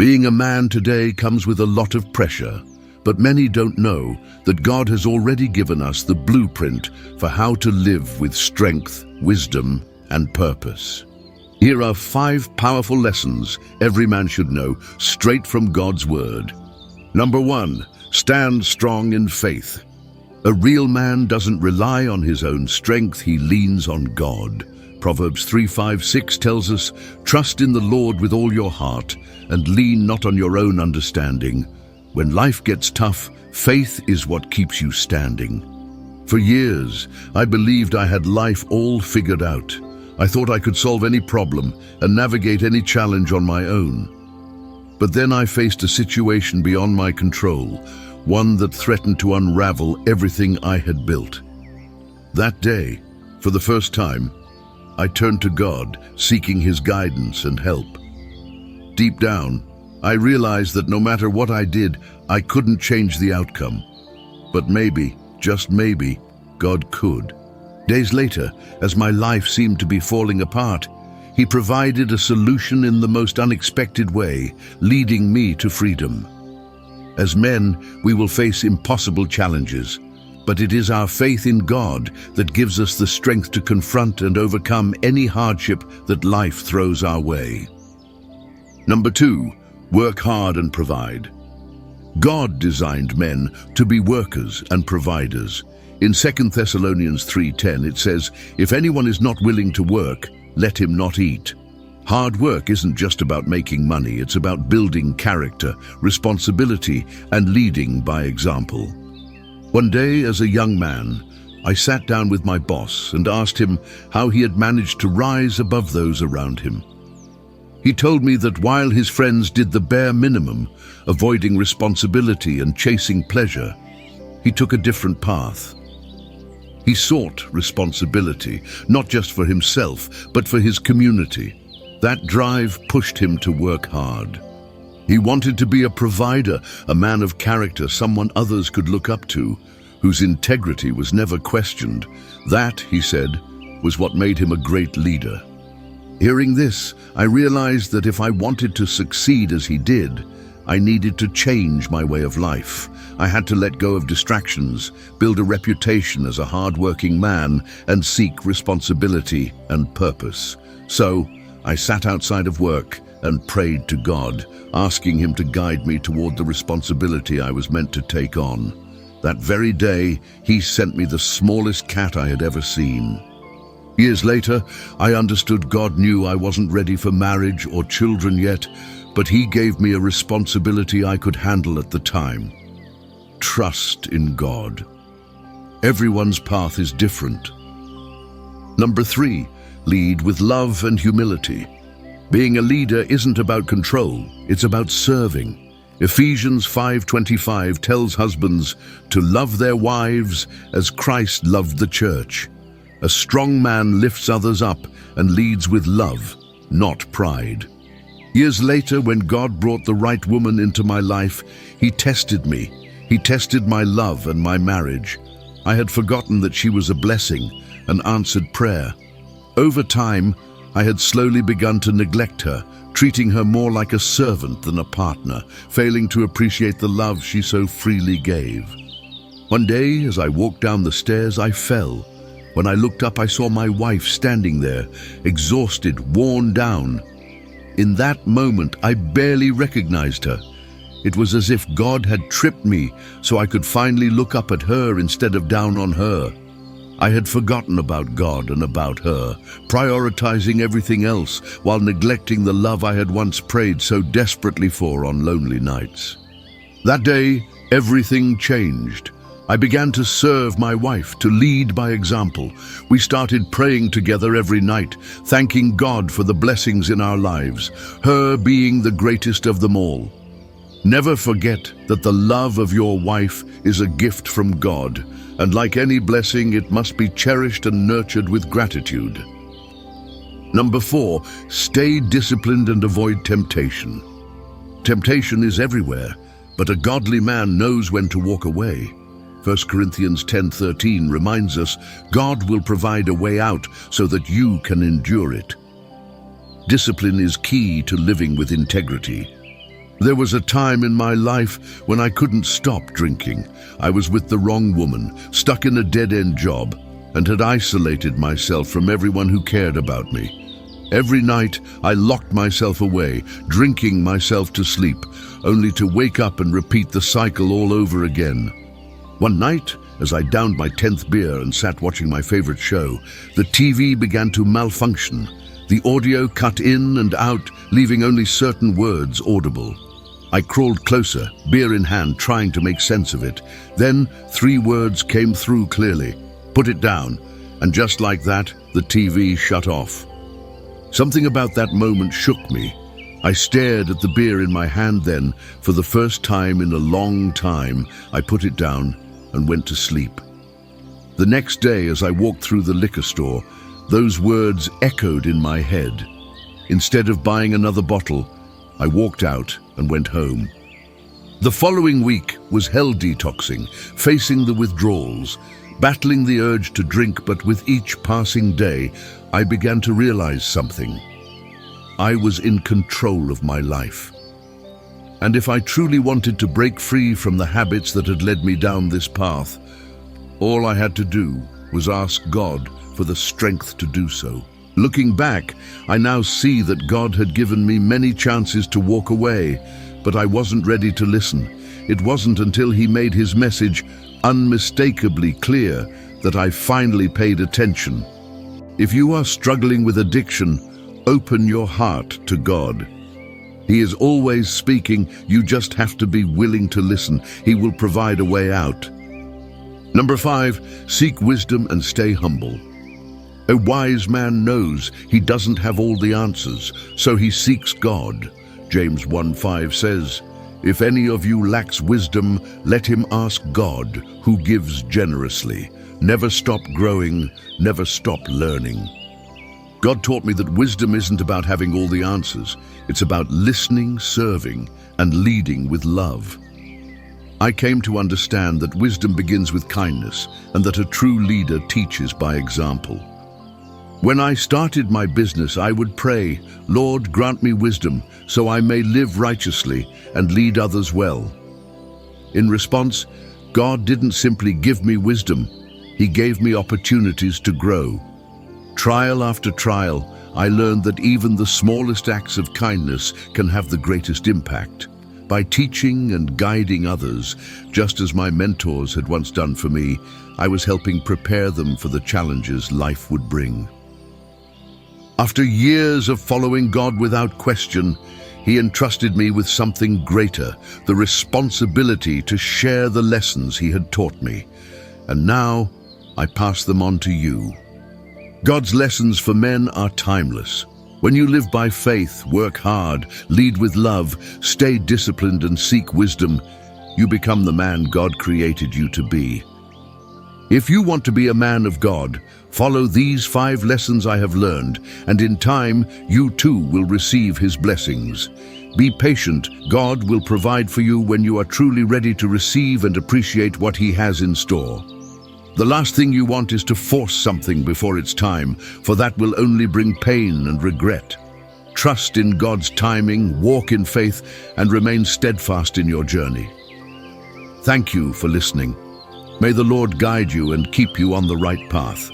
Being a man today comes with a lot of pressure, but many don't know that God has already given us the blueprint for how to live with strength, wisdom, and purpose. Here are 5 powerful lessons every man should know straight from God's Word. Number 1, stand strong in faith. A real man doesn't rely on his own strength, he leans on God. Proverbs 3:5-6 tells us, "Trust in the Lord with all your heart, and lean not on your own understanding." When life gets tough, faith is what keeps you standing. For years, I believed I had life all figured out. I thought I could solve any problem and navigate any challenge on my own. But then I faced a situation beyond my control, one that threatened to unravel everything I had built. That day, for the first time, I turned to God, seeking His guidance and help. Deep down, I realized that no matter what I did, I couldn't change the outcome. But maybe, just maybe, God could. Days later, as my life seemed to be falling apart, He provided a solution in the most unexpected way, leading me to freedom. As men, we will face impossible challenges, but it is our faith in God that gives us the strength to confront and overcome any hardship that life throws our way. Number 2, work hard and provide. God designed men to be workers and providers. In 2 Thessalonians 3:10 it says, "If anyone is not willing to work, let him not eat." Hard work isn't just about making money, it's about building character, responsibility, and leading by example. One day, as a young man, I sat down with my boss and asked him how he had managed to rise above those around him. He told me that while his friends did the bare minimum, avoiding responsibility and chasing pleasure, he took a different path. He sought responsibility, not just for himself, but for his community. That drive pushed him to work hard. He wanted to be a provider, a man of character, someone others could look up to, whose integrity was never questioned. That, he said, was what made him a great leader. Hearing this, I realized that if I wanted to succeed as he did, I needed to change my way of life. I had to let go of distractions, build a reputation as a hard-working man, and seek responsibility and purpose. So, I sat outside of work and prayed to God, asking Him to guide me toward the responsibility I was meant to take on. That very day, He sent me the smallest cat I had ever seen. Years later, I understood God knew I wasn't ready for marriage or children yet, but He gave me a responsibility I could handle at the time. Trust in God. Everyone's path is different. Number 3, lead with love and humility. Being a leader isn't about control, it's about serving. Ephesians 5:25 tells husbands to love their wives as Christ loved the church. A strong man lifts others up and leads with love, not pride. Years later, when God brought the right woman into my life, He tested me. He tested my love and my marriage. I had forgotten that she was a blessing, an answered prayer. Over time, I had slowly begun to neglect her, treating her more like a servant than a partner, failing to appreciate the love she so freely gave. One day, as I walked down the stairs, I fell. When I looked up, I saw my wife standing there, exhausted, worn down. In that moment, I barely recognized her. It was as if God had tripped me so I could finally look up at her instead of down on her. I had forgotten about God and about her, prioritizing everything else while neglecting the love I had once prayed so desperately for on lonely nights. That day, everything changed. I began to serve my wife, to lead by example. We started praying together every night, thanking God for the blessings in our lives, her being the greatest of them all. Never forget that the love of your wife is a gift from God, and like any blessing, it must be cherished and nurtured with gratitude. Number 4, stay disciplined and avoid temptation. Temptation is everywhere, but a godly man knows when to walk away. 1 Corinthians 10:13 reminds us, God will provide a way out so that you can endure it. Discipline is key to living with integrity. There was a time in my life when I couldn't stop drinking. I was with the wrong woman, stuck in a dead-end job, and had isolated myself from everyone who cared about me. Every night, I locked myself away, drinking myself to sleep, only to wake up and repeat the cycle all over again. One night, as I downed my 10th beer and sat watching my favorite show, the TV began to malfunction. The audio cut in and out, leaving only certain words audible. I crawled closer, beer in hand, trying to make sense of it. Then 3 words came through clearly. Put it down. And just like that, the TV shut off. Something about that moment shook me. I stared at the beer in my hand then. For the first time in a long time, I put it down and went to sleep. The next day, as I walked through the liquor store, those words echoed in my head. Instead of buying another bottle, I walked out and went home. The following week was hell detoxing, facing the withdrawals, battling the urge to drink, but with each passing day, I began to realize something. I was in control of my life. And if I truly wanted to break free from the habits that had led me down this path, all I had to do was ask God for the strength to do so. Looking back, I now see that God had given me many chances to walk away, but I wasn't ready to listen. It wasn't until He made His message unmistakably clear that I finally paid attention. If you are struggling with addiction, open your heart to God. He is always speaking, you just have to be willing to listen. He will provide a way out. Number 5, seek wisdom and stay humble. A wise man knows he doesn't have all the answers, so he seeks God. James 1:5 says, "If any of you lacks wisdom, let him ask God, who gives generously." Never stop growing, never stop learning. God taught me that wisdom isn't about having all the answers. It's about listening, serving, and leading with love. I came to understand that wisdom begins with kindness, and that a true leader teaches by example. When I started my business, I would pray, "Lord, grant me wisdom, so I may live righteously and lead others well." In response, God didn't simply give me wisdom, He gave me opportunities to grow. Trial after trial, I learned that even the smallest acts of kindness can have the greatest impact. By teaching and guiding others, just as my mentors had once done for me, I was helping prepare them for the challenges life would bring. After years of following God without question, He entrusted me with something greater, the responsibility to share the lessons He had taught me. And now, I pass them on to you. God's lessons for men are timeless. When you live by faith, work hard, lead with love, stay disciplined and seek wisdom, you become the man God created you to be. If you want to be a man of God, follow these 5 lessons I have learned, and in time, you too will receive His blessings. Be patient. God will provide for you when you are truly ready to receive and appreciate what He has in store. The last thing you want is to force something before it's time, for that will only bring pain and regret. Trust in God's timing, walk in faith, and remain steadfast in your journey. Thank you for listening. May the Lord guide you and keep you on the right path.